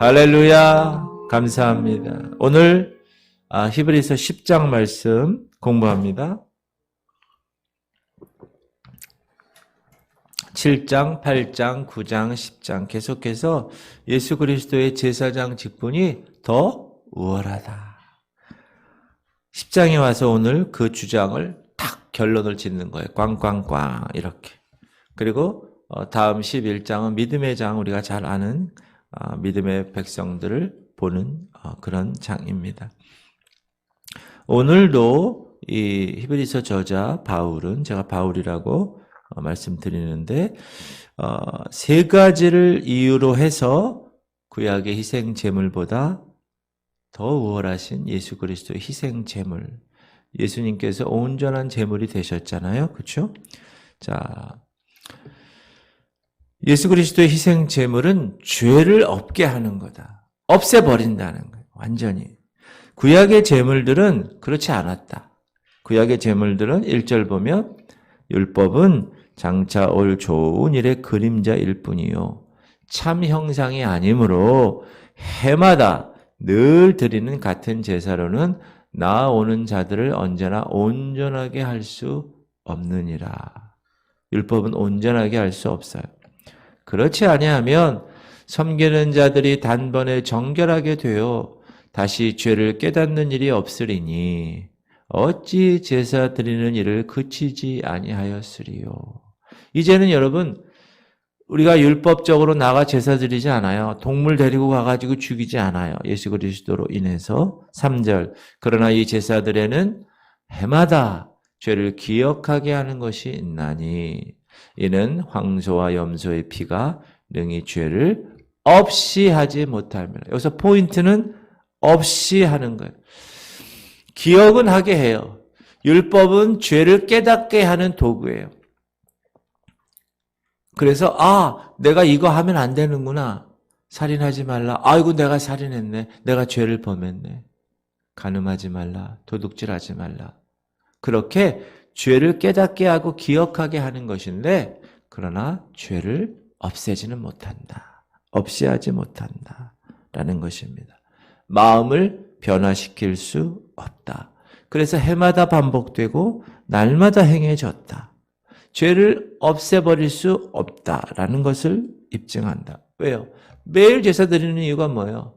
할렐루야. 감사합니다. 오늘 히브리서 10장 말씀 공부합니다. 7장, 8장, 9장, 10장 계속해서 예수 그리스도의 제사장 직분이 더 우월하다. 10장에 와서 오늘 그 주장을 탁 결론을 짓는 거예요. 꽝꽝꽝 이렇게. 그리고 다음 11장은 믿음의 장, 우리가 잘 아는 믿음의 백성들을 보는 그런 장입니다. 오늘도 이 히브리서 저자 바울은, 제가 바울이라고 말씀드리는데 세 가지를 이유로 해서 구약의 희생 제물보다 더 우월하신 예수 그리스도의 희생 제물, 예수님께서 온전한 제물이 되셨잖아요. 그렇죠? 자, 예수 그리스도의 희생 제물은 죄를 없게 하는 거다. 없애버린다는 거예요. 완전히. 구약의 제물들은 그렇지 않았다. 구약의 제물들은 1절 보면 율법은 장차 올 좋은 일의 그림자일 뿐이요 참 형상이 아니므로 해마다 늘 드리는 같은 제사로는 나아오는 자들을 언제나 온전하게 할 수 없느니라. 율법은 온전하게 할 수 없어요. 그렇지 아니하면 섬기는 자들이 단번에 정결하게 되어 다시 죄를 깨닫는 일이 없으리니 어찌 제사 드리는 일을 그치지 아니하였으리요. 이제는 여러분, 우리가 율법적으로 나가 제사 드리지 않아요. 동물 데리고 가가지고 죽이지 않아요. 예수 그리스도로 인해서. 3절, 그러나 이 제사들에는 해마다 죄를 기억하게 하는 것이 있나니 이는 황소와 염소의 피가 능히 죄를 없이 하지 못함이라. 여기서 포인트는 없이 하는 거예요. 기억은 하게 해요. 율법은 죄를 깨닫게 하는 도구예요. 그래서 내가 이거 하면 안 되는구나. 살인하지 말라. 아이고 내가 살인했네. 내가 죄를 범했네. 간음하지 말라. 도둑질하지 말라. 그렇게 죄를 깨닫게 하고 기억하게 하는 것인데 그러나 죄를 없애지는 못한다. 없이 하지 못한다. 라는 것입니다. 마음을 변화시킬 수 없다. 그래서 해마다 반복되고 날마다 행해졌다. 죄를 없애버릴 수 없다라는 것을 입증한다. 왜요? 매일 제사 드리는 이유가 뭐예요?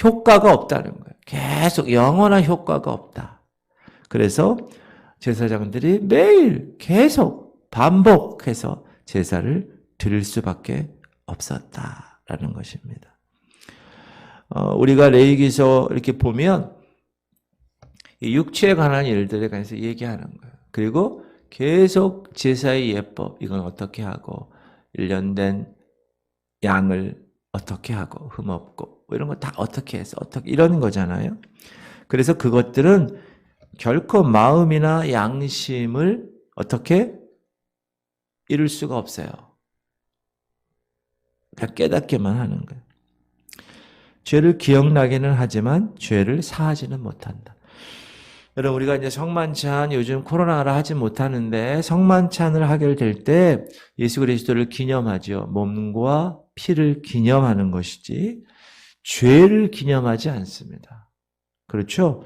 효과가 없다는 거예요. 계속 영원한 효과가 없다. 그래서 제사장들이 매일 계속 반복해서 제사를 드릴 수밖에 없었다라는 것입니다. 우리가 레위기서 이렇게 보면 육체에 관한 일들에 관해서 얘기하는 거예요. 그리고 계속 제사의 예법, 이건 어떻게 하고 1년 된 양을 어떻게 하고 흠 없고 이런 거 다 어떻게 해서 어떻게 이런 거잖아요. 그래서 그것들은 결코 마음이나 양심을 어떻게 이룰 수가 없어요. 다 깨닫게만 하는 거예요. 죄를 기억나기는 하지만 죄를 사하지는 못한다. 여러분, 우리가 이제 성만찬 요즘 코로나라 하지 못하는데 성만찬을 하게 될 때 예수 그리스도를 기념하죠. 몸과 피를 기념하는 것이지 죄를 기념하지 않습니다. 그렇죠?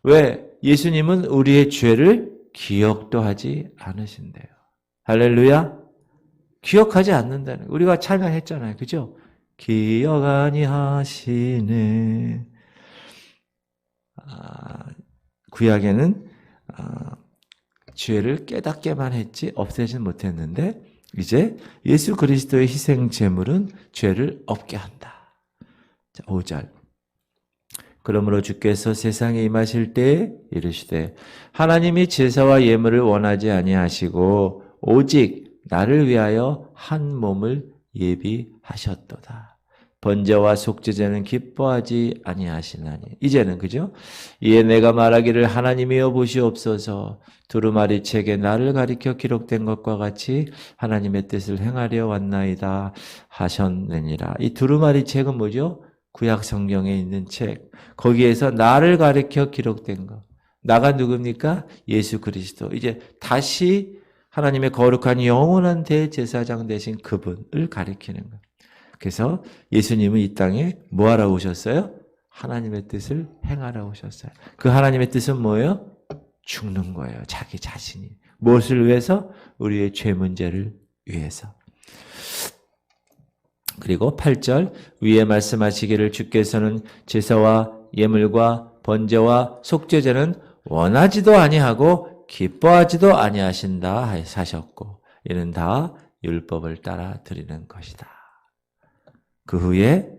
왜? 예수님은 우리의 죄를 기억도 하지 않으신대요. 할렐루야? 기억하지 않는다는, 우리가 찬양했잖아요. 그죠? 기억 아니하시네. 구약에는 죄를 깨닫게만 했지 없애진 못했는데 이제 예수 그리스도의 희생 제물은 죄를 없게 한다. 자, 5절. 그러므로 주께서 세상에 임하실 때에 이르시되 하나님이 제사와 예물을 원하지 아니하시고 오직 나를 위하여 한 몸을 예비하셨도다. 번제와 속죄제는 기뻐하지 아니하시나니. 이제는 그죠? 이에 내가 말하기를 하나님이여 보시옵소서. 두루마리 책에 나를 가리켜 기록된 것과 같이 하나님의 뜻을 행하려 왔나이다 하셨느니라. 이 두루마리 책은 뭐죠? 구약 성경에 있는 책. 거기에서 나를 가리켜 기록된 것. 나가 누굽니까? 예수 그리스도. 이제 다시 하나님의 거룩한 영원한 대제사장 되신 그분을 가리키는 것. 그래서 예수님은 이 땅에 뭐 하러 오셨어요? 하나님의 뜻을 행하러 오셨어요. 그 하나님의 뜻은 뭐예요? 죽는 거예요. 자기 자신이. 무엇을 위해서? 우리의 죄 문제를 위해서. 그리고 8절 위에 말씀하시기를 주께서는 제사와 예물과 번제와 속죄제는 원하지도 아니하고 기뻐하지도 아니하신다 하셨고 이는 다 율법을 따라 드리는 것이다. 그 후에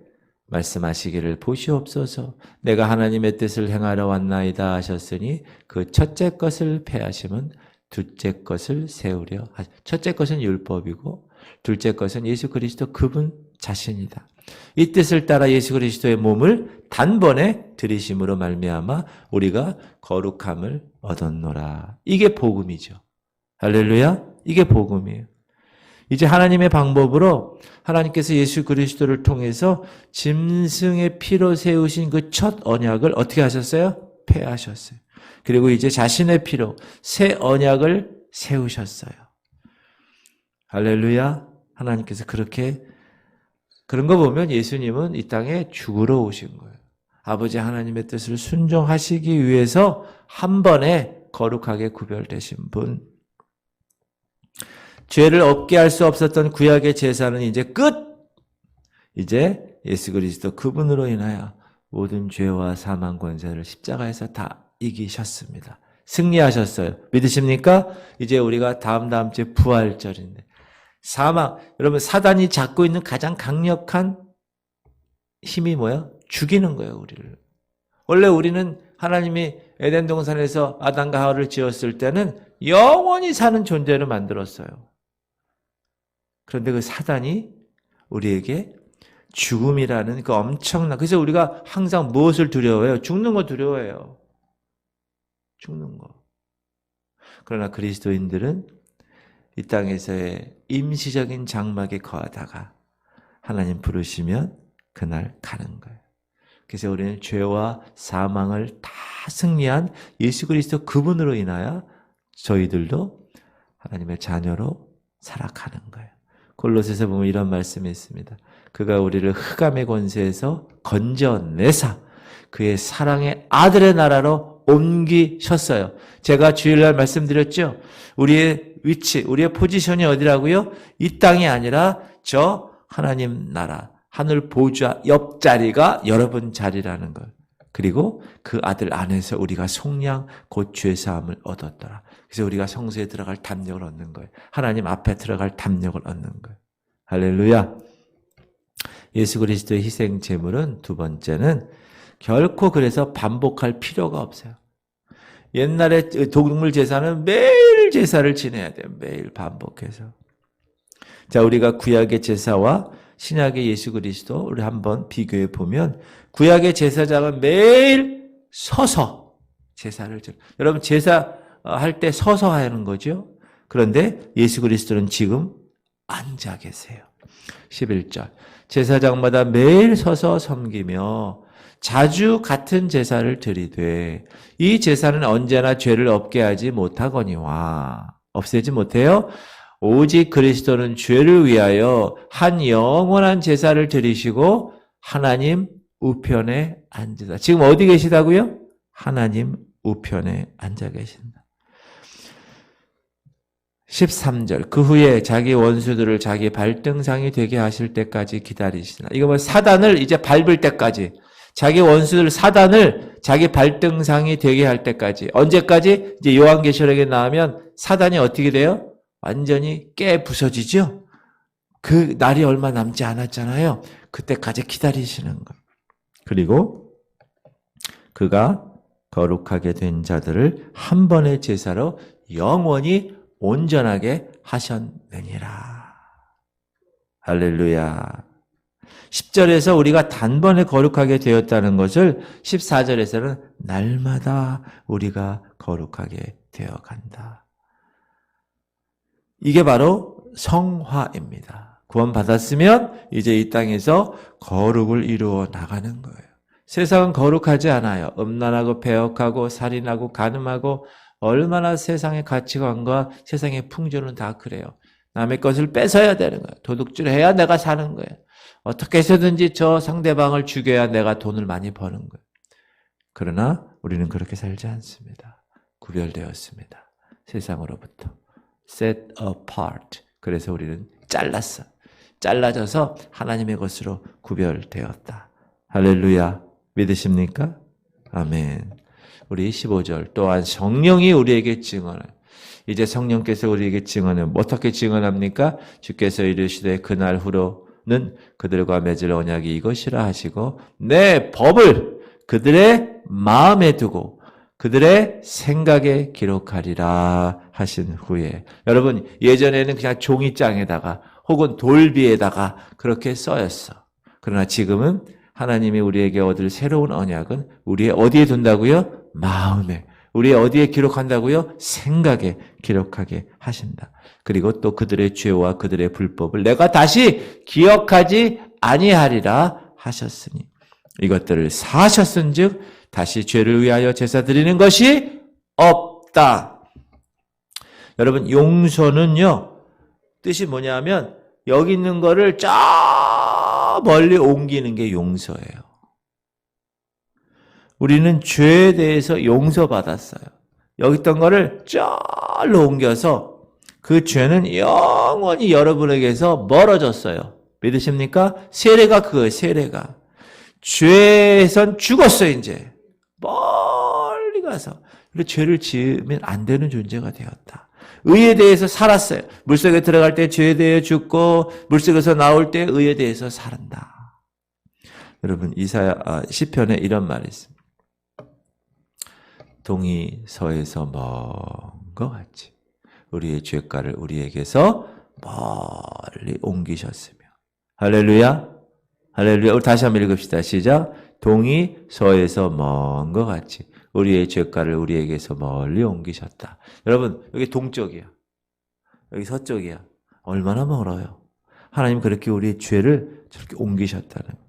말씀하시기를 보시옵소서 내가 하나님의 뜻을 행하러 왔나이다 하셨으니 그 첫째 것을 폐하심은 둘째 것을 세우려 첫째 것은 율법이고 둘째 것은 예수 그리스도 그분 자신이다. 이 뜻을 따라 예수 그리스도의 몸을 단번에 들이심으로 말미암아 우리가 거룩함을 얻었노라. 이게 복음이죠. 할렐루야. 이게 복음이에요. 이제 하나님의 방법으로 하나님께서 예수 그리스도를 통해서 짐승의 피로 세우신 그 첫 언약을 어떻게 하셨어요? 폐하셨어요. 그리고 이제 자신의 피로 새 언약을 세우셨어요. 할렐루야. 하나님께서 그렇게 그런 거 보면 예수님은 이 땅에 죽으러 오신 거예요. 아버지 하나님의 뜻을 순종하시기 위해서 한 번에 거룩하게 구별되신 분. 죄를 없게 할 수 없었던 구약의 제사는 이제 끝! 이제 예수 그리스도 그분으로 인하여 모든 죄와 사망 권세를 십자가에서 다 이기셨습니다. 승리하셨어요. 믿으십니까? 이제 우리가 다음 주에 부활절인데 사망, 여러분 사단이 잡고 있는 가장 강력한 힘이 뭐야? 죽이는 거예요, 우리를. 원래 우리는 하나님이 에덴 동산에서 아담과 하와를 지었을 때는 영원히 사는 존재를 만들었어요. 그런데 그 사단이 우리에게 죽음이라는 그 엄청난, 그래서 우리가 항상 무엇을 두려워해요? 죽는 거 두려워해요. 죽는 거. 그러나 그리스도인들은 이 땅에서의 임시적인 장막에 거하다가 하나님 부르시면 그날 가는 거예요. 그래서 우리는 죄와 사망을 다 승리한 예수 그리스도 그분으로 인하여 저희들도 하나님의 자녀로 살아가는 거예요. 골로새서 보면 이런 말씀이 있습니다. 그가 우리를 흑암의 권세에서 건져내사 그의 사랑의 아들의 나라로 옮기셨어요. 제가 주일날 말씀드렸죠. 우리의 위치, 우리의 포지션이 어디라고요? 이 땅이 아니라 저 하나님 나라, 하늘 보좌 옆자리가 여러분 자리라는 것. 그리고 그 아들 안에서 우리가 속량 곧 죄사함을 얻었더라. 그래서 우리가 성소에 들어갈 담력을 얻는 거예요. 하나님 앞에 들어갈 담력을 얻는 거예요. 할렐루야. 예수 그리스도의 희생 제물은 두 번째는 결코 그래서 반복할 필요가 없어요. 옛날에 동물 제사는 매일 제사를 지내야 돼요. 매일 반복해서. 자, 우리가 구약의 제사와 신약의 예수 그리스도를 한번 비교해 보면 구약의 제사장은 매일 서서 제사를 지내요. 여러분 제사 할 때 서서 하는 거죠. 그런데 예수 그리스도는 지금 앉아 계세요. 11절. 제사장마다 매일 서서 섬기며 자주 같은 제사를 드리되 이 제사는 언제나 죄를 없게 하지 못하거니와 없애지 못해요. 오직 그리스도는 죄를 위하여 한 영원한 제사를 드리시고 하나님 우편에 앉으다. 지금 어디 계시다고요? 하나님 우편에 앉아 계신다. 13절. 그 후에 자기 원수들을 자기 발등상이 되게 하실 때까지 기다리시나. 이거 뭐 사단을 이제 밟을 때까지. 자기 원수들 사단을 자기 발등상이 되게 할 때까지. 언제까지? 이제 요한계시록에 나오면 사단이 어떻게 돼요? 완전히 깨 부서지죠? 그 날이 얼마 남지 않았잖아요. 그때까지 기다리시는 거예요. 그리고 그가 거룩하게 된 자들을 한 번의 제사로 영원히 온전하게 하셨느니라. 할렐루야. 10절에서 우리가 단번에 거룩하게 되었다는 것을 14절에서는 날마다 우리가 거룩하게 되어간다. 이게 바로 성화입니다. 구원받았으면 이제 이 땅에서 거룩을 이루어 나가는 거예요. 세상은 거룩하지 않아요. 음란하고 배역하고 살인하고 간음하고 얼마나 세상의 가치관과 세상의 풍조는 다 그래요. 남의 것을 뺏어야 되는 거예요. 도둑질해야 내가 사는 거예요. 어떻게 해서든지 저 상대방을 죽여야 내가 돈을 많이 버는 거예요. 그러나 우리는 그렇게 살지 않습니다. 구별되었습니다. 세상으로부터. set apart. 그래서 우리는 잘랐어. 잘라져서 하나님의 것으로 구별되었다. 할렐루야. 믿으십니까? 아멘. 우리 15절 또한 성령이 우리에게 증언을. 이제 성령께서 우리에게 증언을 어떻게 증언합니까? 주께서 이르시되 그날 후로는 그들과 맺을 언약이 이것이라 하시고 내 법을 그들의 마음에 두고 그들의 생각에 기록하리라 하신 후에 여러분 예전에는 그냥 종이장에다가 혹은 돌비에다가 그렇게 써였어. 그러나 지금은 하나님이 우리에게 얻을 새로운 언약은 우리의 어디에 둔다고요? 마음에. 우리의 어디에 기록한다고요? 생각에 기록하게 하신다. 그리고 또 그들의 죄와 그들의 불법을 내가 다시 기억하지 아니하리라 하셨으니 이것들을 사하셨은즉 다시 죄를 위하여 제사 드리는 것이 없다. 여러분 용서는요. 뜻이 뭐냐면 여기 있는 거를 저 멀리 옮기는 게 용서예요. 우리는 죄에 대해서 용서받았어요. 여기 있던 거를 저로 옮겨서 그 죄는 영원히 여러분에게서 멀어졌어요. 믿으십니까? 세례가 그거예요. 세례가. 죄에선 죽었어요. 이제. 멀리 가서. 죄를 지으면 안 되는 존재가 되었다. 의에 대해서 살았어요. 물속에 들어갈 때 죄에 대해 죽고 물속에서 나올 때 의에 대해서 살았다. 여러분 시편에 이런 말이 있습니다. 동이 서에서 먼 것 같이 우리의 죄가를 우리에게서 멀리 옮기셨으며 할렐루야 할렐루야. 우리 다시 한번 읽읍시다. 시작. 동이 서에서 먼 것 같이 우리의 죄가를 우리에게서 멀리 옮기셨다. 여러분 여기 동쪽이야. 여기 서쪽이야. 얼마나 멀어요. 하나님 그렇게 우리의 죄를 저렇게 옮기셨다는 거예요.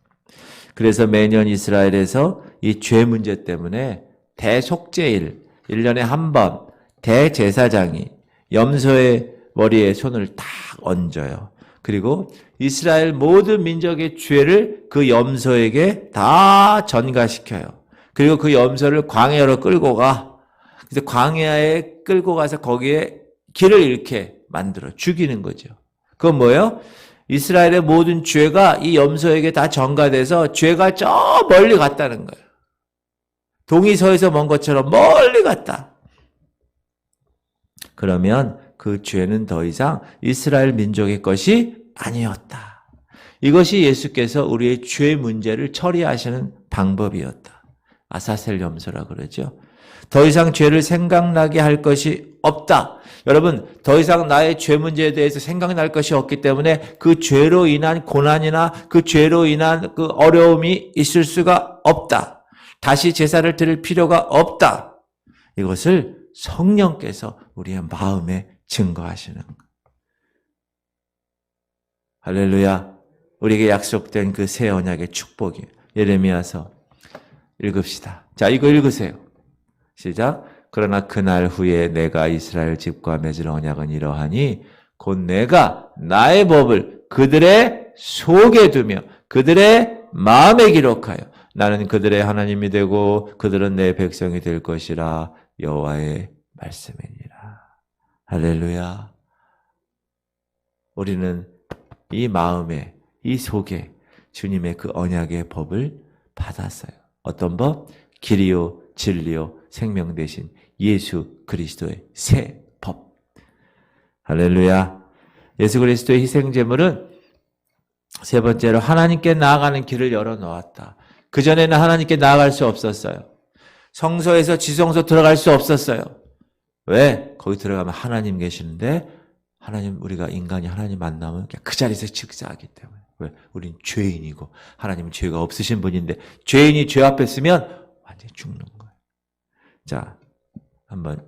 그래서 매년 이스라엘에서 이 죄 문제 때문에 대속죄일 1년에 한 번 대제사장이 염소의 머리에 손을 딱 얹어요. 그리고 이스라엘 모든 민족의 죄를 그 염소에게 다 전가시켜요. 그리고 그 염소를 광야로 끌고 가. 그래서 광야에 끌고 가서 거기에 길을 잃게 만들어 죽이는 거죠. 그건 뭐예요? 이스라엘의 모든 죄가 이 염소에게 다 전가돼서 죄가 저 멀리 갔다는 거예요. 동이 서에서 먼 것처럼 멀리 갔다. 그러면 그 죄는 더 이상 이스라엘 민족의 것이 아니었다. 이것이 예수께서 우리의 죄 문제를 처리하시는 방법이었다. 아사셀 염소라 그러죠. 더 이상 죄를 생각나게 할 것이 없다. 여러분, 더 이상 나의 죄 문제에 대해서 생각날 것이 없기 때문에 그 죄로 인한 고난이나 그 죄로 인한 그 어려움이 있을 수가 없다. 다시 제사를 드릴 필요가 없다. 이것을 성령께서 우리의 마음에 증거하시는 거예요. 할렐루야. 우리에게 약속된 그 새 언약의 축복이 예레미야서 읽읍시다. 자, 이거 읽으세요. 시작. 그러나 그날 후에 내가 이스라엘 집과 맺을 언약은 이러하니 곧 내가 나의 법을 그들의 속에 두며 그들의 마음에 기록하여 나는 그들의 하나님이 되고 그들은 내 백성이 될 것이라 여호와의 말씀이니라. 할렐루야. 우리는 이 마음에 이 속에 주님의 그 언약의 법을 받았어요. 어떤 법? 길이요 진리요 생명 되신 예수 그리스도의 새 법. 할렐루야. 예수 그리스도의 희생제물은 세 번째로 하나님께 나아가는 길을 열어놓았다. 그전에는 하나님께 나아갈 수 없었어요. 성소에서 지성소 들어갈 수 없었어요. 왜? 거기 들어가면 하나님 계시는데 하나님 우리가 인간이 하나님 만나면 그냥 그 자리에서 즉사하기 때문에. 왜? 우린 죄인이고 하나님은 죄가 없으신 분인데 죄인이 죄 앞에 쓰면 완전히 죽는 거예요. 자, 한번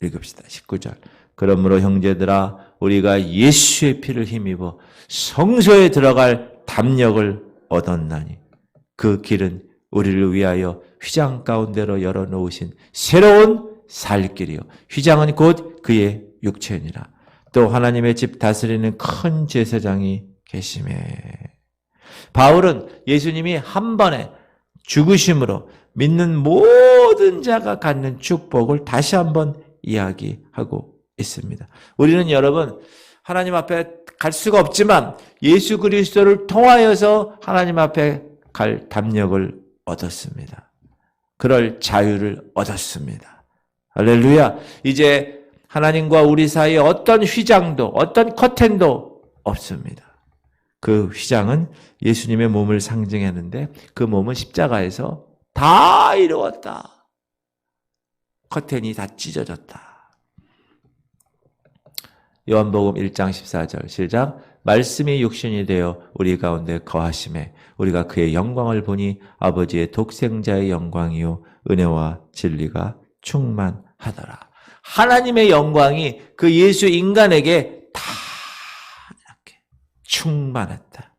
읽읍시다. 19절. 그러므로 형제들아 우리가 예수의 피를 힘입어 성소에 들어갈 담력을 얻었나니 그 길은 우리를 위하여 휘장 가운데로 열어놓으신 새로운 살 길이요. 휘장은 곧 그의 육체니라. 또 하나님의 집 다스리는 큰 제사장이 계심에. 바울은 예수님이 한 번에 죽으심으로 믿는 모든 자가 갖는 축복을 다시 한번 이야기하고 있습니다. 우리는 여러분 하나님 앞에 갈 수가 없지만 예수 그리스도를 통하여서 하나님 앞에 갈 담력을 얻었습니다. 그럴 자유를 얻었습니다. 할렐루야. 이제 하나님과 우리 사이에 어떤 휘장도 어떤 커튼도 없습니다. 그 휘장은 예수님의 몸을 상징하는데 그 몸은 십자가에서 다 이루었다. 커튼이 다 찢어졌다. 요한복음 1장 14절 시작. 말씀이 육신이 되어 우리 가운데 거하심에 우리가 그의 영광을 보니 아버지의 독생자의 영광이요 은혜와 진리가 충만하더라. 하나님의 영광이 그 예수 인간에게 다 이렇게 충만했다.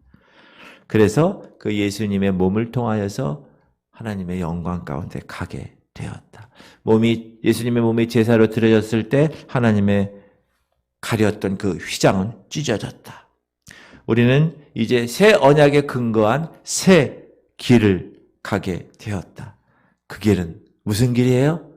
그래서 그 예수님의 몸을 통하여서 하나님의 영광 가운데 가게 되었다. 예수님의 몸이 제사로 드려졌을 때 하나님의 가렸던 그 휘장은 찢어졌다. 우리는 이제 새 언약에 근거한 새 길을 가게 되었다. 그 길은 무슨 길이에요?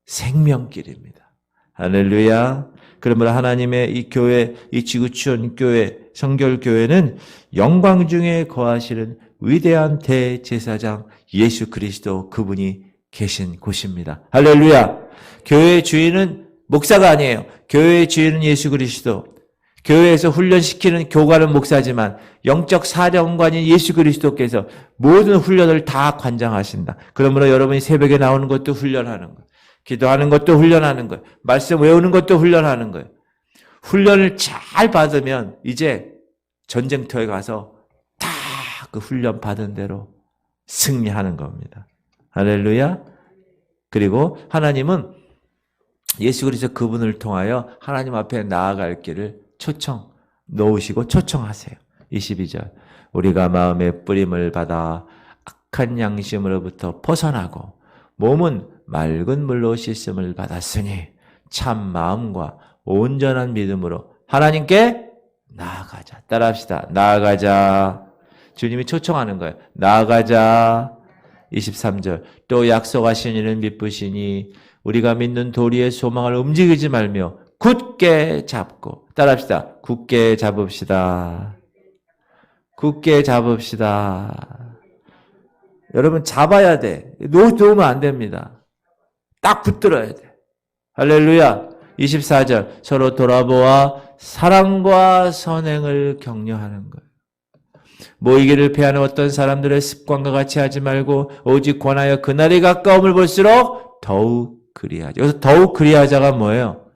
생명길입니다. 할렐루야. 그러므로 하나님의 이 교회, 이 지구촌 교회, 성결교회는 영광 중에 거하시는 위대한 대제사장 예수 그리스도 그분이 계신 곳입니다. 할렐루야. 교회의 주인은 목사가 아니에요. 교회의 주인은 예수 그리스도. 교회에서 훈련시키는 교관은 목사지만 영적 사령관인 예수 그리스도께서 모든 훈련을 다 관장하신다. 그러므로 여러분이 새벽에 나오는 것도 훈련하는 거예요. 기도하는 것도 훈련하는 거예요. 말씀 외우는 것도 훈련하는 거예요. 훈련을 잘 받으면 이제 전쟁터에 가서 다 그 훈련 받은 대로 승리하는 겁니다. 할렐루야. 그리고 하나님은 예수 그리스도 그분을 통하여 하나님 앞에 나아갈 길을 놓으시고 초청하세요. 22절. 우리가 마음의 뿌림을 받아 악한 양심으로부터 벗어나고 몸은 맑은 물로 씻음을 받았으니 참 마음과 온전한 믿음으로 하나님께 나아가자. 따라합시다. 나아가자. 주님이 초청하는 거예요. 나아가자. 23절. 또 약속하신 이는 미쁘시니 우리가 믿는 도리의 소망을 움직이지 말며 굳게 잡고. 따라합시다. 굳게 잡읍시다. 굳게 잡읍시다. 여러분 잡아야 돼. 놓으면 안 됩니다. 딱 붙들어야 돼. 할렐루야. 24절. 서로 돌아보아 사랑과 선행을 격려하는 거예요. 모이기를 패하는 어떤 사람들의 습관과 같이 하지 말고 오직 권하여 그날이 가까움을 볼수록 더욱 그리하자. 여기서 더욱 그리하자가 뭐예요?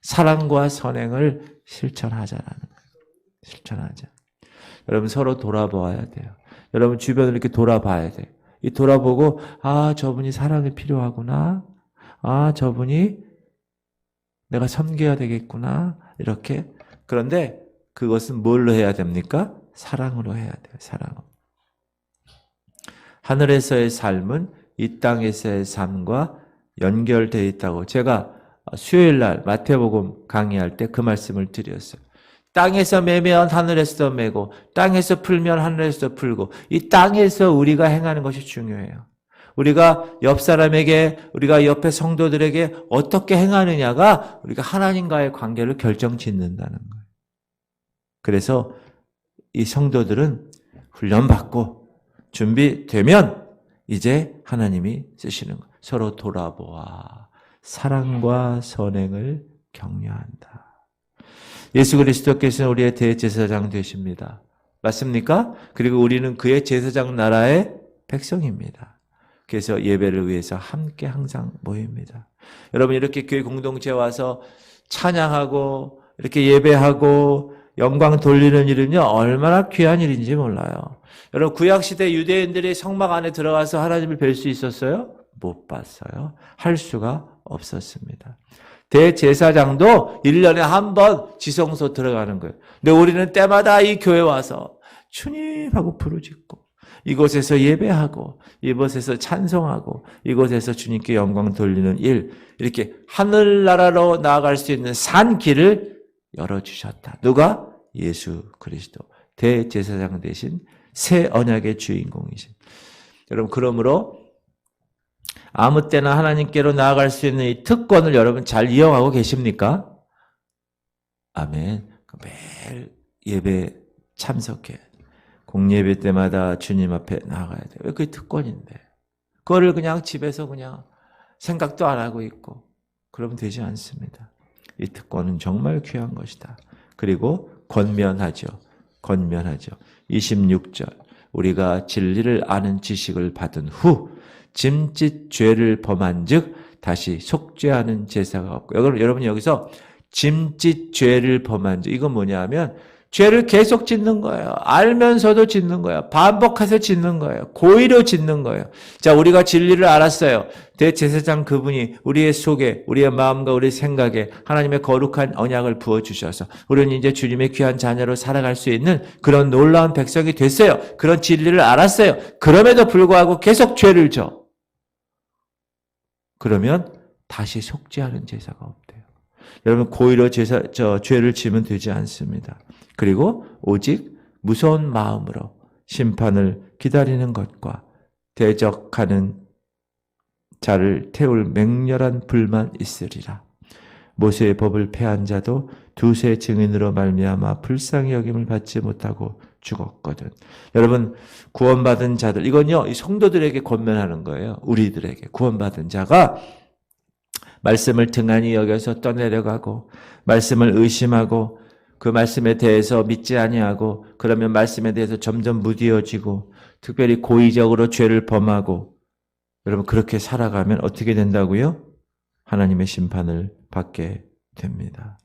사랑과 선행을 실천하자라는 거예요. 실천하자. 여러분 서로 돌아보아야 돼요. 여러분 주변을 이렇게 돌아봐야 돼요. 이 돌아보고 저분이 사랑이 필요하구나. 저분이 내가 섬겨야 되겠구나. 이렇게. 그런데 그것은 뭘로 해야 됩니까? 사랑으로 해야 돼요. 사랑으로. 하늘에서의 삶은 이 땅에서의 삶과 연결되어 있다고 제가 수요일 날 마태복음 강의할 때 그 말씀을 드렸어요. 땅에서 매면 하늘에서 매고 땅에서 풀면 하늘에서 풀고 이 땅에서 우리가 행하는 것이 중요해요. 우리가 옆 사람에게 우리가 옆에 성도들에게 어떻게 행하느냐가 우리가 하나님과의 관계를 결정짓는다는 거예요. 그래서 이 성도들은 훈련받고 준비되면 이제 하나님이 쓰시는 거예요. 서로 돌아보아 사랑과 선행을 격려한다. 예수 그리스도께서는 우리의 대제사장 되십니다. 맞습니까? 그리고 우리는 그의 제사장 나라의 백성입니다. 그래서 예배를 위해서 함께 항상 모입니다. 여러분 이렇게 교회 공동체에 와서 찬양하고 이렇게 예배하고 영광 돌리는 일은요 얼마나 귀한 일인지 몰라요. 여러분 구약시대 유대인들이 성막 안에 들어가서 하나님을 뵐 수 있었어요? 못 봤어요. 할 수가 없었습니다. 대제사장도 1년에 한 번 지성소 들어가는 거예요. 근데 우리는 때마다 이 교회 와서 주님 하고 부르짖고 이곳에서 예배하고 이곳에서 찬송하고 이곳에서 주님께 영광 돌리는 일, 이렇게 하늘나라로 나아갈 수 있는 산 길을 열어주셨다. 누가? 예수 그리스도. 대제사장 대신 새 언약의 주인공이신. 여러분, 그러므로 아무 때나 하나님께로 나아갈 수 있는 이 특권을 여러분 잘 이용하고 계십니까? 아멘. 매일 예배 참석해. 공예배 때마다 주님 앞에 나아가야 돼요. 왜 그게 특권인데. 그거를 그냥 집에서 그냥 생각도 안 하고 있고 그러면 되지 않습니다. 이 특권은 정말 귀한 것이다. 그리고 권면하죠. 권면하죠. 26절. 우리가 진리를 아는 지식을 받은 후 짐짓 죄를 범한 즉 다시 속죄하는 제사가 없고. 여러분 여기서 짐짓 죄를 범한 즉 이건 뭐냐면 죄를 계속 짓는 거예요. 알면서도 짓는 거예요. 반복해서 짓는 거예요. 고의로 짓는 거예요. 자, 우리가 진리를 알았어요. 대제사장 그분이 우리의 속에, 우리의 마음과 우리의 생각에 하나님의 거룩한 언약을 부어주셔서 우리는 이제 주님의 귀한 자녀로 살아갈 수 있는 그런 놀라운 백성이 됐어요. 그런 진리를 알았어요. 그럼에도 불구하고 계속 죄를 져. 그러면 다시 속죄하는 제사가 없대요. 여러분, 고의로 죄를 지면 되지 않습니다. 그리고 오직 무서운 마음으로 심판을 기다리는 것과 대적하는 자를 태울 맹렬한 불만 있으리라. 모세의 법을 폐한 자도 두세 증인으로 말미암아 불쌍히 여김을 받지 못하고 죽었거든. 여러분, 구원받은 자들, 이건요, 이 성도들에게 권면하는 거예요. 우리들에게. 구원받은 자가 말씀을 등한히 여겨서 떠내려가고 말씀을 의심하고 그 말씀에 대해서 믿지 아니하고 그러면 말씀에 대해서 점점 무디어지고 특별히 고의적으로 죄를 범하고 여러분 그렇게 살아가면 어떻게 된다고요? 하나님의 심판을 받게 됩니다.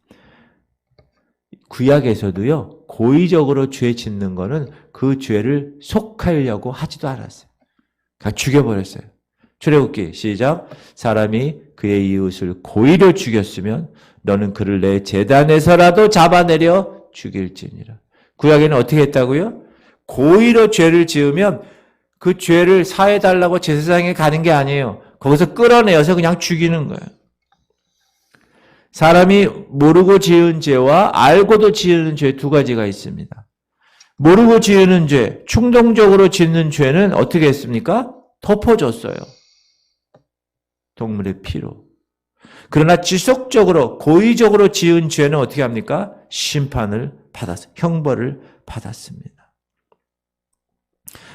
구약에서도요. 고의적으로 죄 짓는 거는 그 죄를 속하려고 하지도 않았어요. 그냥 죽여버렸어요. 출애굽기 시작. 사람이 그의 이웃을 고의로 죽였으면 너는 그를 내 제단에서라도 잡아내려 죽일지니라. 구약에는 어떻게 했다고요? 고의로 죄를 지으면 그 죄를 사해달라고 제사장에 가는 게 아니에요. 거기서 끌어내어서 그냥 죽이는 거예요. 사람이 모르고 지은 죄와 알고도 지은 죄 두 가지가 있습니다. 모르고 지은 죄, 충동적으로 짓는 죄는 어떻게 했습니까? 덮어줬어요. 동물의 피로. 그러나 지속적으로 고의적으로 지은 죄는 어떻게 합니까? 심판을 받았어요. 형벌을 받았습니다.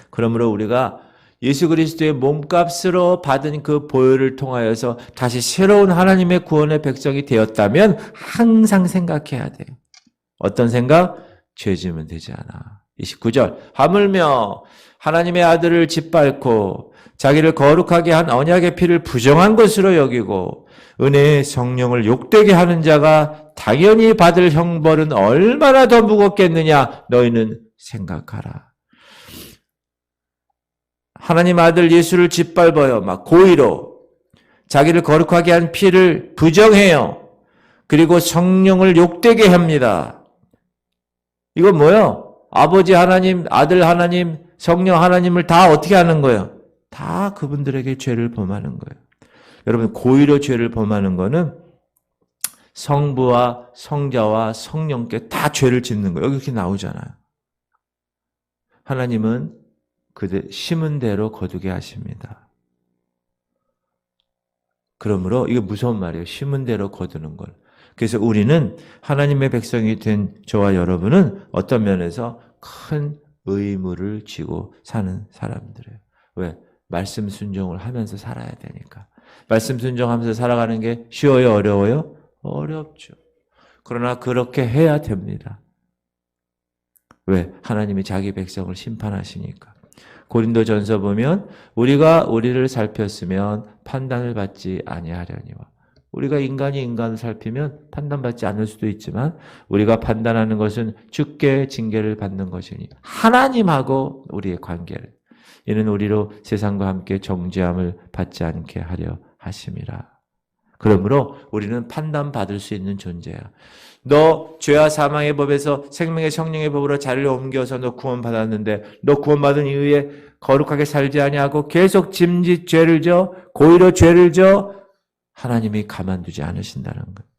그러므로 우리가 예수 그리스도의 몸값으로 받은 그 보혈을 통하여서 다시 새로운 하나님의 구원의 백성이 되었다면 항상 생각해야 돼요. 어떤 생각? 죄 지으면 되지 않아. 29절. 하물며 하나님의 아들을 짓밟고 자기를 거룩하게 한 언약의 피를 부정한 것으로 여기고 은혜의 성령을 욕되게 하는 자가 당연히 받을 형벌은 얼마나 더 무겁겠느냐 너희는 생각하라. 하나님 아들 예수를 짓밟아요. 막 고의로 자기를 거룩하게 한 피를 부정해요. 그리고 성령을 욕되게 합니다. 이건 뭐예요? 아버지 하나님, 아들 하나님, 성령 하나님을 다 어떻게 하는 거예요? 다 그분들에게 죄를 범하는 거예요. 여러분, 고의로 죄를 범하는 거는 성부와 성자와 성령께 다 죄를 짓는 거예요. 여기 이렇게 나오잖아요. 하나님은 그들 심은 대로 거두게 하십니다. 그러므로 이게 무서운 말이에요. 심은 대로 거두는 걸. 그래서 우리는 하나님의 백성이 된 저와 여러분은 어떤 면에서 큰 의무를 지고 사는 사람들이에요. 왜? 말씀 순종을 하면서 살아야 되니까. 말씀 순종하면서 살아가는 게 쉬워요? 어려워요? 어렵죠. 그러나 그렇게 해야 됩니다. 왜? 하나님이 자기 백성을 심판하시니까. 고린도전서 보면 우리가 우리를 살폈으면 판단을 받지 아니하려니와. 우리가 인간이 인간을 살피면 판단받지 않을 수도 있지만 우리가 판단하는 것은 주께 징계를 받는 것이니 하나님하고 우리의 관계를 이는 우리로 세상과 함께 정죄함을 받지 않게 하려 하심이라. 그러므로 우리는 판단받을 수 있는 존재야. 너 죄와 사망의 법에서 생명의 성령의 법으로 자리를 옮겨서 너 구원받았는데 너 구원받은 이후에 거룩하게 살지 아니하고 계속 짐짓 죄를 져 고의로 죄를 져 하나님이 가만두지 않으신다는 거예요.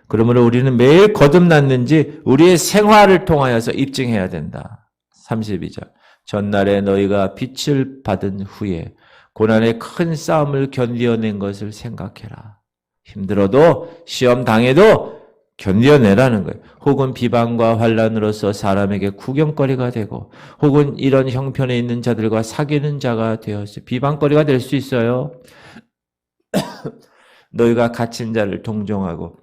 그러므로 우리는 매일 거듭났는지 우리의 생활을 통하여서 입증해야 된다. 32절. 전날에 너희가 빛을 받은 후에 고난의 큰 싸움을 견디어낸 것을 생각해라. 힘들어도 시험 당해도 견뎌내라는 거예요. 혹은 비방과 환난으로서 사람에게 구경거리가 되고 혹은 이런 형편에 있는 자들과 사귀는 자가 되어서 비방거리가 될 수 있어요. 너희가 갇힌 자를 동정하고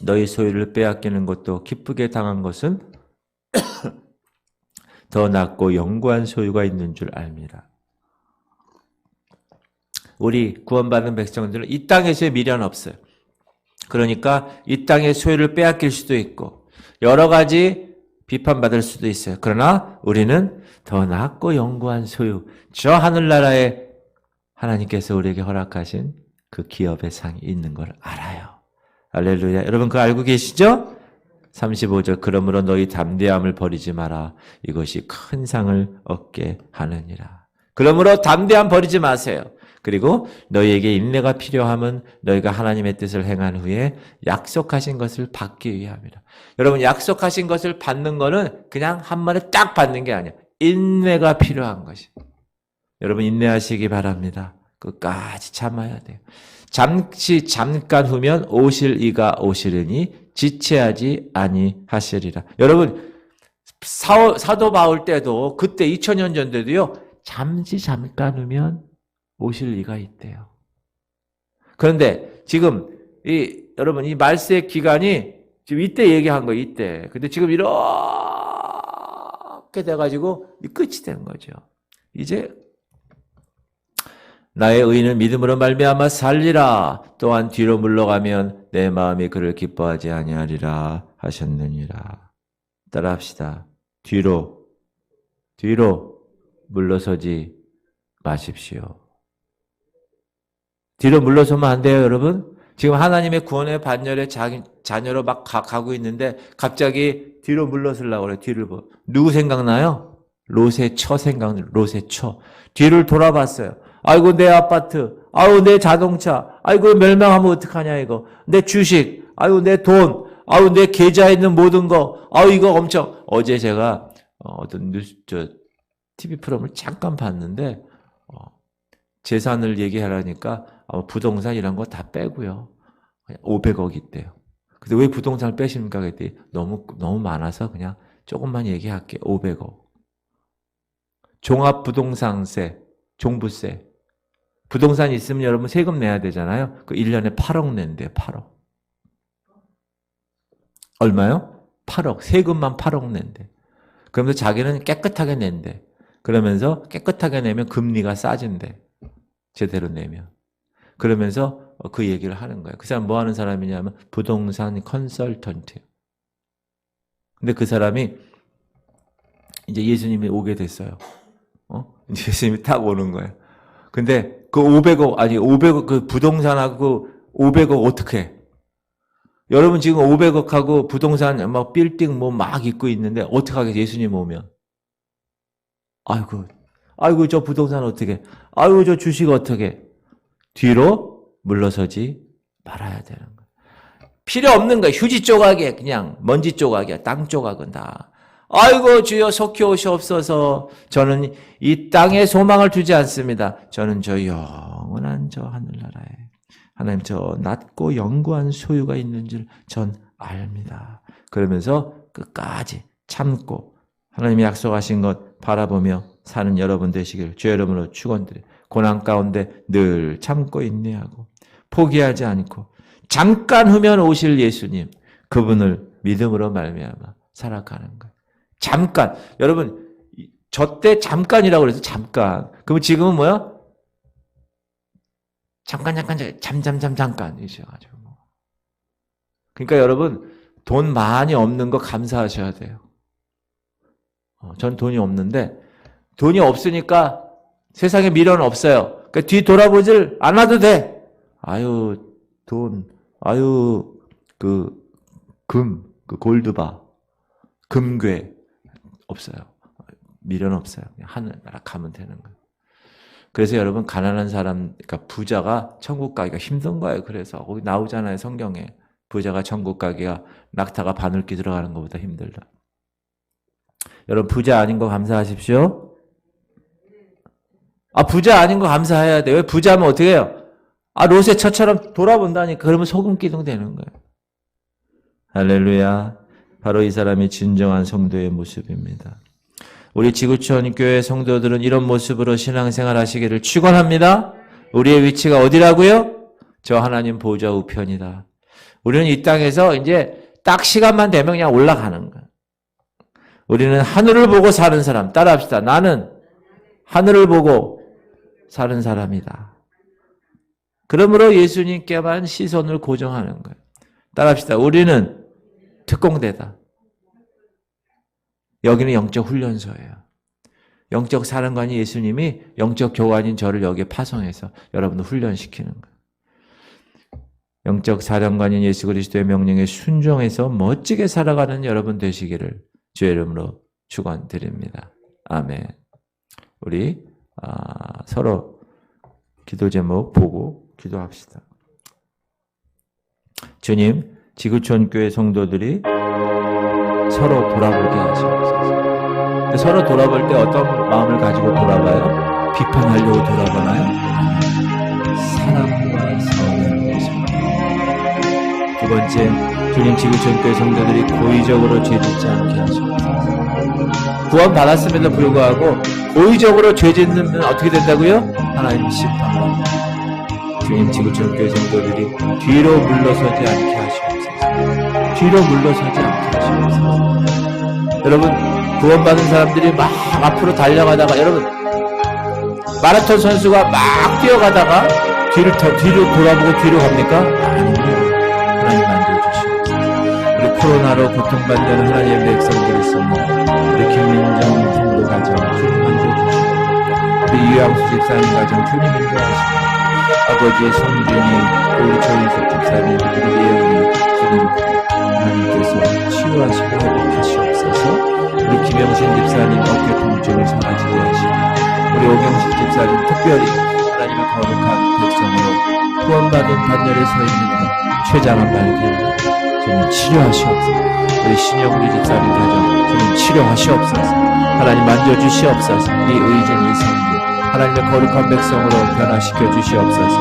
너희 소유를 빼앗기는 것도 기쁘게 당한 것은 더 낫고 영구한 소유가 있는 줄 압니다. 우리 구원받은 백성들은 이 땅에서의 미련 없어요. 그러니까 이 땅의 소유를 빼앗길 수도 있고 여러 가지 비판받을 수도 있어요. 그러나 우리는 더 낫고 영구한 소유, 저 하늘나라에 하나님께서 우리에게 허락하신 그 기업의 상이 있는 걸 알아요. 할렐루야. 여러분 그거 알고 계시죠? 35절. 그러므로 너희 담대함을 버리지 마라. 이것이 큰 상을 얻게 하느니라. 그러므로 담대함 버리지 마세요. 그리고 너희에게 인내가 필요함은 너희가 하나님의 뜻을 행한 후에 약속하신 것을 받기 위함이라. 여러분 약속하신 것을 받는 거는 그냥 한 번에 딱 받는 게 아니에요. 인내가 필요한 것이. 여러분 인내하시기 바랍니다. 끝까지 참아야 돼요. 잠깐 후면 오실 이가 오시리니 지체하지 아니하시리라. 여러분 사도 바울 때도 그때 2000년 전에도요. 잠깐 후면 오실 이가 있대요. 그런데 지금 여러분 이 말세 기간이 지금 이때 얘기한 거예요. 이때. 근데 지금 이렇게 돼가지고 끝이 된 거죠. 이제 나의 의인은 믿음으로 말미암아 살리라. 또한 뒤로 물러가면 내 마음이 그를 기뻐하지 아니하리라 하셨느니라. 따라합시다. 뒤로 물러서지 마십시오. 뒤로 물러서면 안 돼요, 여러분. 지금 하나님의 구원의 반열에 자녀로 막 가고 있는데 갑자기 뒤로 물러서려고 그래요. 뒤를 누구 생각나요? 롯의 처 생각나요. 롯의 처. 뒤를 돌아봤어요. 아이고 내 아파트, 아이고 내 자동차, 아이고 멸망하면 어떡하냐 이거. 내 주식, 아이고 내 돈, 아이고 내 계좌에 있는 모든 거, 아이고 이거 엄청. 어제 제가 어떤 TV 프로그램을 잠깐 봤는데 재산을 얘기하라니까 부동산 이런 거 다 빼고요. 500억 있대요. 근데 왜 부동산을 빼십니까? 그랬더니 너무 많아서 그냥 조금만 얘기할게요. 500억. 종합부동산세, 종부세. 부동산 있으면 여러분 세금 내야 되잖아요. 그 1년에 8억 낸대요. 8억. 얼마요? 8억. 세금만 8억 낸대. 그러면서 자기는 깨끗하게 낸대. 그러면서 깨끗하게 내면 금리가 싸진대. 제대로 내면. 그러면서 그 얘기를 하는 거예요. 그 사람 뭐 하는 사람이냐면 부동산 컨설턴트예요. 근데 그 사람이 이제 예수님이 오게 됐어요. 예수님이 딱 오는 거예요. 근데 그 500억 그 부동산하고 500억 어떻게 해? 여러분 지금 500억하고 부동산 막 빌딩 뭐 막 있고 있는데 어떻게 하겠어요? 예수님 오면. 아이고 저 부동산 어떻게? 아이고 저 주식 어떻게? 뒤로 물러서지 말아야 되는 거예요. 필요 없는 거예요. 휴지 조각에 그냥 먼지 조각이야. 땅 조각은 다. 아이고 주여 속히 오시옵소서. 저는 이 땅에 소망을 두지 않습니다. 저는 저 영원한 저 하늘나라에 하나님 저 낮고 영구한 소유가 있는 줄 전 압니다. 그러면서 끝까지 참고 하나님이 약속하신 것 바라보며 사는 여러분 되시길 주의 이름으로 축원드려요. 고난 가운데 늘 참고 인내하고 포기하지 않고 잠깐 후면 오실 예수님 그분을 믿음으로 말미암아 살아가는 거예요. 잠깐. 여러분 저 때 잠깐이라고 그래서 잠깐. 그럼 지금은 뭐야? 잠깐 이셔가지고. 그러니까 여러분 돈 많이 없는 거 감사하셔야 돼요. 전 돈이 없는데 돈이 없으니까 세상에 미련 없어요. 그러니까 뒤 돌아보질 않아도 돼. 아유 돈, 아유 그 골드바, 금괴 없어요. 미련 없어요. 그냥 하늘나라 가면 되는 거예요. 그래서 여러분 가난한 사람, 그러니까 부자가 천국 가기가 힘든 거예요. 그래서 거기 나오잖아요. 성경에 부자가 천국 가기가 낙타가 바늘기 들어가는 것보다 힘들다. 여러분 부자 아닌 거 감사하십시오. 부자 아닌 거 감사해야 돼. 왜 부자면 어떻게 해요? 롯의 처처럼 돌아본다니까. 그러면 소금 기둥 되는 거예요. 할렐루야. 바로 이 사람이 진정한 성도의 모습입니다. 우리 지구촌 교회 성도들은 이런 모습으로 신앙생활 하시기를 축원합니다. 우리의 위치가 어디라고요? 저 하나님 보좌 우편이다. 우리는 이 땅에서 이제 딱 시간만 되면 그냥 올라가는 거야. 우리는 하늘을 보고 사는 사람. 따라합시다. 나는 하늘을 보고 사는 사람이다. 그러므로 예수님께만 시선을 고정하는 거예요. 따라합시다. 우리는 특공대다. 여기는 영적 훈련소예요. 영적 사령관이 예수님이 영적 교관인 저를 여기에 파송해서 여러분을 훈련시키는 거예요. 영적 사령관인 예수 그리스도의 명령에 순종해서 멋지게 살아가는 여러분 되시기를 주의 이름으로 축원드립니다. 아멘. 우리 서로 기도 제목 보고 기도합시다. 주님, 지구촌 교회 성도들이 서로 돌아보게 하시옵소서. 서로 돌아볼 때 어떤 마음을 가지고 돌아봐요? 비판하려고 돌아보나요? 사랑과 사랑을 위해서. 두 번째, 주님 지구촌 교회 성도들이 고의적으로 죄짓지 않게 하시옵소서. 구원 받았음에도 불구하고 고의적으로 죄짓는 어떻게 된다고요? 하나님 심판합니다. 주님 지구촌 교회 성도들이 뒤로 물러서지 않게 하시옵소서. 뒤로 물러서지 않게 하시옵소서. 여러분, 구원받은 사람들이 막 앞으로 달려가다가, 여러분, 마라톤 선수가 막 뛰어가다가 뒤로 돌아보고 뒤로 갑니까? 아니요. 하나님 만져주시옵소서. 우리 코로나로 고통받는 하나님의 백성들이 있습니다. 우리 김민정 성도 가정 주님 만져주시고, 우리 유양수 집사님 가정 주님 인도하시고, 아버지의 성준이, 우리 조인석 집사님, 우리 예영이 주님 하나님께서 치유하시고 회복하시옵소서. 우리 김영신 집사님 어깨 통증을 사라지게 하시고, 우리 오경식 집사님 특별히 하나님의 거룩한 백성으로 구원받은 단열에 서 있는 췌장을 발견 주님 치료하시옵소서. 우리 신영리 집사님 가정 주님 치료하시옵소서. 하나님 만져주시옵소서. 이 의진 이 성도 하나님의 거룩한 백성으로 변화시켜 주시옵소서.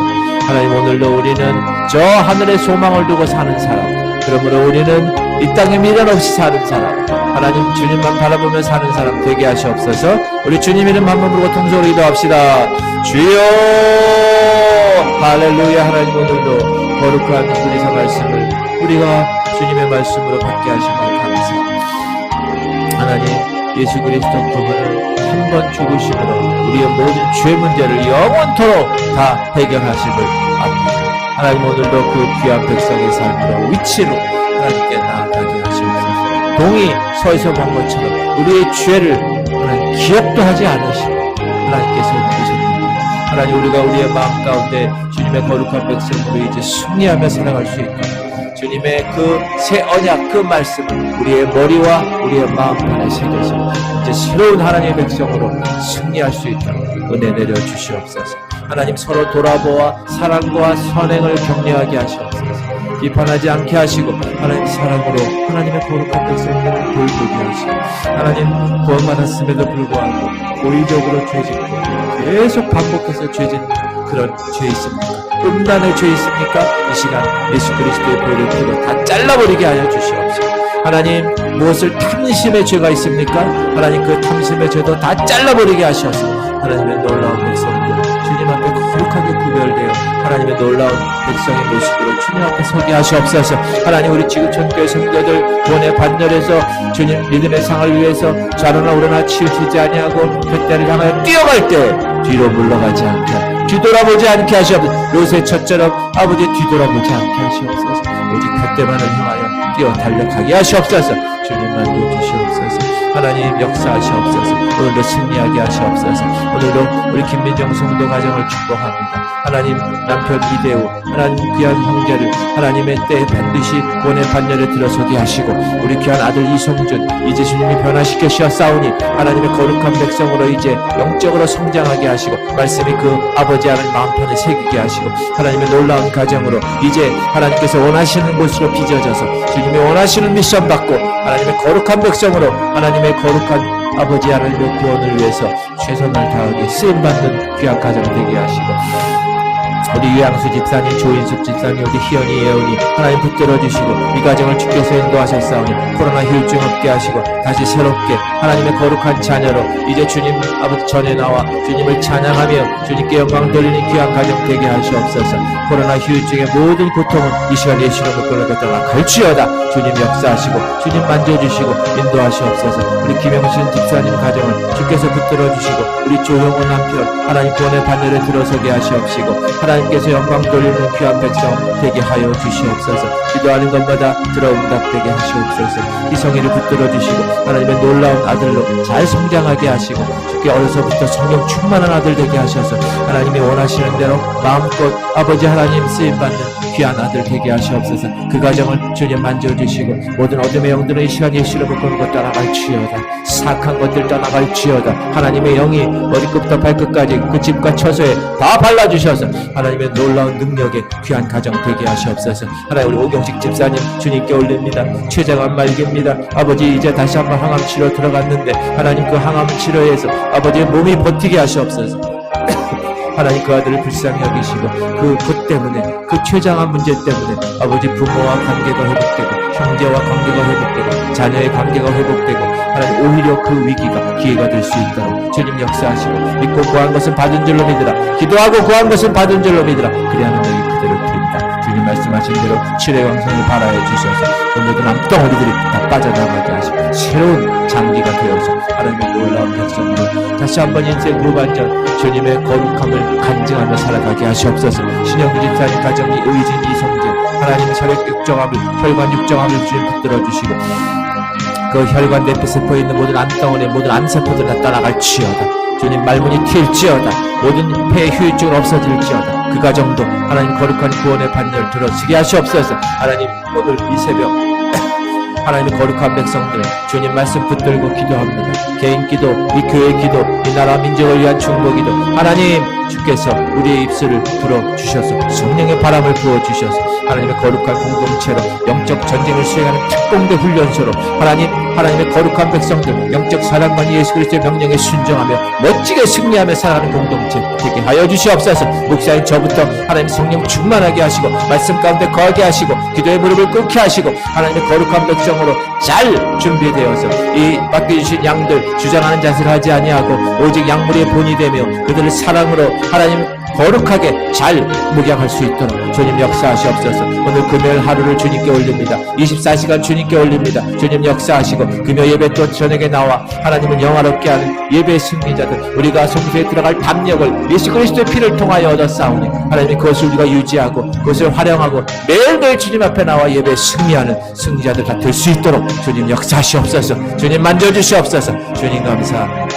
하나님, 오늘도 우리는 저 하늘의 소망을 두고 사는 사람, 그러므로 우리는 이 땅에 미련 없이 사는 사람, 하나님 주님만 바라보며 사는 사람 되게 하시옵소서. 우리 주님 이름 한 번 부르고 통성으로 기도합시다. 주여 할렐루야. 하나님, 오늘도 거룩한 그리스도 말씀을 우리가 주님의 말씀으로 받게 하심을 감사합니다. 하나님, 예수 그리스도 그분을 한 번 죽으심으로 우리의 모든 죄 문제를 영원토록 다 해결하심을 압니다. 하나님, 오늘도 그 귀한 백성의 삶으로 위치로 하나님께 나아가게 하시옵소서. 동이 서에서 본 것처럼 우리의 죄를 하나님 기억도 하지 않으시고 하나님께서 누구십니까? 하나님, 우리가 우리의 마음 가운데 주님의 거룩한 백성으로 이제 승리하며 살아갈 수 있도록 주님의 그 새 언약, 그 말씀을 우리의 머리와 우리의 마음판에 새겨서 이제 새로운 하나님의 백성으로 승리할 수 있도록 은혜 내려 주시옵소서. 하나님, 서로 돌아보아 사랑과 선행을 격려하게 하시옵소서. 비판하지 않게 하시고 하나님 사랑으로 하나님의 거룩한 백성들을 돌보게 하시고, 하나님 구원받았음에도 불구하고 고의적으로 죄짓고 계속 반복해서 죄짓는 그런 죄 있습니까? 음란의 죄 있습니까? 이 시간 예수 그리스도의 보혈의 피로 다 잘라버리게 하여 주시옵소서. 하나님, 무엇을 탐심의 죄가 있습니까? 하나님, 그 탐심의 죄도 다 잘라버리게 하셔서 하나님의 놀라운 백성들 주님 앞에 거룩하게 구별되어 하나님의 놀라운 백성의 모습으로 주님 앞에 서게 하시옵소서. 하나님, 우리 지구촌 교회 성도들 구원의 반열에서 주님 믿음의 상을 위해서 좌로나 우로나 치우치지 아니하고 그때를 향하여 뛰어갈 때 뒤로 물러가지 않게, 뒤돌아보지 않게 하시옵소서. 롯의 젖처럼 아버지 뒤돌아보지 않게 하시옵소서. 오직 그때만을 향하여 뛰어 달려가게 하시옵소서. 주님만 도와주시옵소서. 하나님 역사하시옵소서. 오늘도 승리하게 하시옵소서. 오늘도 우리 김민정 성도 가정을 축복합니다. 하나님, 남편 이대우, 하나님 귀한 형제를 하나님의 때에 반드시 구원의 반열에 들어서게 하시고, 우리 귀한 아들 이성준 이제 주님이 변화시켜 주셨사오니 하나님의 거룩한 백성으로 이제 영적으로 성장하게 하시고, 말씀이 그 아버지 하나님 마음판에 새기게 하시고, 하나님의 놀라운 가정으로 이제 하나님께서 원하시는 곳으로 빚어져서 주님이 원하시는 미션 받고 하나님의 거룩한 백성으로 하나님의 거룩한 아버지 하나님의 구원을 위해서 최선을 다하게 쓰임받는 귀한 가정 되게 하시고, 우리 유양수 집사님, 조인숙 집사님, 우리 희연이, 예언이 하나님 붙들어 주시고 이 가정을 주께서 인도하셨사오니 코로나 휴증 없게 하시고 다시 새롭게 하나님의 거룩한 자녀로 이제 주님 아버지 전에 나와 주님을 찬양하며 주님께 영광 돌리는 귀한 가정 되게 하시옵소서. 코로나 휴증의 모든 고통은 이 시간 예수로 묶어놓고 떠나갈지어다. 주님 역사하시고 주님 만져주시고 인도하시옵소서. 우리 김영신 집사님 가정을 주께서 붙들어 주시고 우리 조형호 남편 하나님 구원의 반열에 들어서게 하시옵시고 하나님께서 영광 돌리는 귀한 백성 되게 하여 주시옵소서. 기도하는 것마다 들어응답되게 하시옵소서. 이성이를 붙들어 주시고 하나님의 놀라운 아들로 잘 성장하게 하시고 주께 어려서부터 성령 충만한 아들 되게 하셔서 하나님이 원하시는 대로 마음껏 아버지 하나님 쓰임받는 귀한 아들 되게 하시옵소서. 그 가정을 주님 만져주시고 모든 어둠의 영들은 이 시간 예수로 묶은 것 떠나갈지어다. 사악한 것들 떠나갈지어다. 하나님의 영이 머리끝부터 발끝까지 그 집과 처소에 다 발라주셔서 하나님의 놀라운 능력에 귀한 가정 되게 하시옵소서. 하나님 우리 오경식 집사님 주님께 올립니다. 최장암 말기입니다. 아버지 이제 다시 한번 항암 치료 들어갔는데 하나님 그 항암 치료에서 아버지의 몸이 버티게 하시옵소서. 하나님 그 아들을 불쌍히 여기시고 그것 때문에 그 최장한 문제 때문에 아버지 부모와 관계가 회복되고 형제와 관계가 회복되고 자녀의 관계가 회복되고 하나님 오히려 그 위기가 기회가 될 수 있도록 주님 역사하시고 믿고 구한 것은 받은 줄로 믿으라. 기도하고 구한 것은 받은 줄로 믿으라. 그리하면 너희 그대로 드립니다. 주님 말씀하신 대로 칠의 왕성을 발하여 주셔서 그 모든 암덩어리들이 다 빠져나가게 하시고 새로운 장기가 되어서 하나님의 놀라운 백성들 다시 한번 인생 무반전 주님의 거룩함을 간증하며 살아가게 하시옵소서. 신영구 집사님 가정이 의진 이성진 하나님의 혈액 육정함을 혈관 육정함을 주님 붙들어 주시고 그 혈관 내피세포에 있는 모든 암덩어리 모든 암세포들 다 떠나갈지어다. 주님 말문이 튈지어다. 모든 폐 휴유증은 없어질지어다. 그 가정도 하나님 거룩한 구원의 반열 들어서게 하시옵소서. 하나님 오늘 이 새벽 하나님의 거룩한 백성들 주님 말씀 붙들고 기도합니다. 개인 기도, 이 교회 기도, 이 나라 민족을 위한 중보 기도 하나님 주께서 우리의 입술을 불어주셔서 성령의 바람을 부어주셔서 하나님의 거룩한 공동체로 영적 전쟁을 수행하는 특공대 훈련소로 하나님의 거룩한 백성들 영적 사랑만 예수 그리스도의 명령에 순종하며 멋지게 승리하며 살아가는 공동체 되게 하여 주시옵소서. 목사님 저부터 하나님 성령 충만하게 하시고 말씀 가운데 거하게 하시고 기도의 무릎을 꿇게 하시고 하나님의 거룩한 백성으로 잘 준비되어서 이 맡겨주신 양들 주장하는 자세를 하지 아니하고 오직 양물의 본이 되며 그들을 사랑으로 하나님 거룩하게 잘 묵양할 수 있도록 주님 역사하시옵소서. 오늘 금요일 하루를 주님께 올립니다. 24시간 주님께 올립니다. 주님 역사하시고 금요 예배 또 저녁에 나와 하나님은 영화롭게 하는 예배의 승리자들 우리가 성소에 들어갈 담력을 예수 그리스도의 피를 통하여 얻었사오니 하나님이 그것을 우리가 유지하고 그것을 활용하고 매일매일 주님 앞에 나와 예배에 승리하는 승리자들 다 될 수 있도록 주님 역사하시옵소서. 주님 만져주시옵소서. 주님 감사합니다.